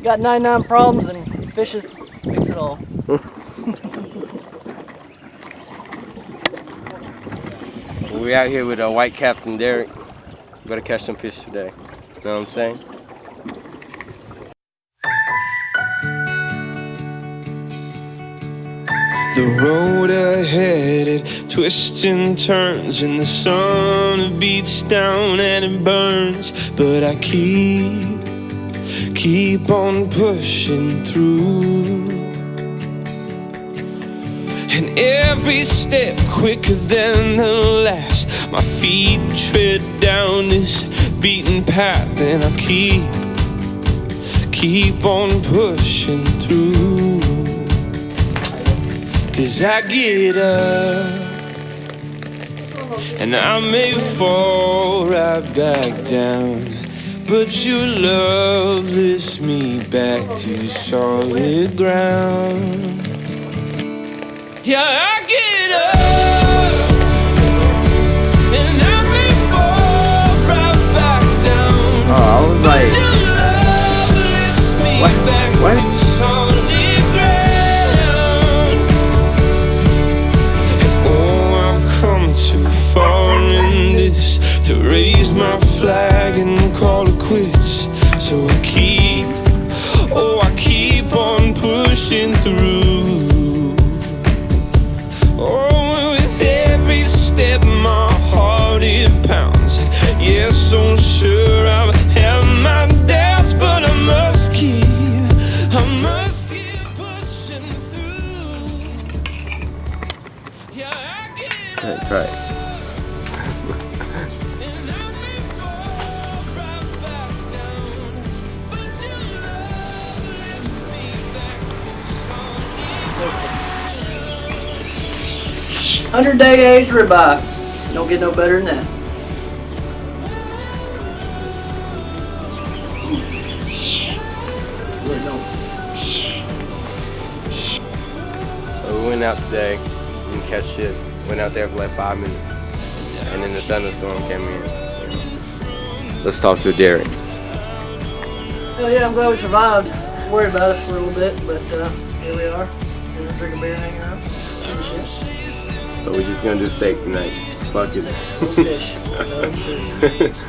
got 99 problems and fishes fix it all. We're out here with White Captain Derek. We gotta catch some fish today. You know what I'm saying? The road ahead, it twists and turns, and the sun beats down and it burns. But I keep on pushing through. And every step quicker than the last, my feet tread down this beaten path. And I keep on pushing through. 'Cause I get up and I may fall right back down, but your love lifts me back to solid ground. Yeah, I get up and I may fall right back down. Oh, I was like, but your love lifts me back what? to solid ground. Oh, I've come too far in this to raise my flag and call it quits. So I keep on pushing through. Oh, with every step my heart it pounds. Yes, so sure I've had my doubts, but I must keep pushing through. Yeah, I get up. That's right. And I may fall right back down, but your love lifts me back to solid. 100-day age ribeye. Don't get no better than that. Really don't. So we went out today, didn't catch shit. Went out there for like 5 minutes, and then the thunderstorm came in. Let's talk to Derek. Hell yeah, I'm glad we survived. Worried about us for a little bit, but here we are. Drinking beer and hanging out. Shooting shit. So we're just gonna do steak tonight. Fuck it. No fish. No fish.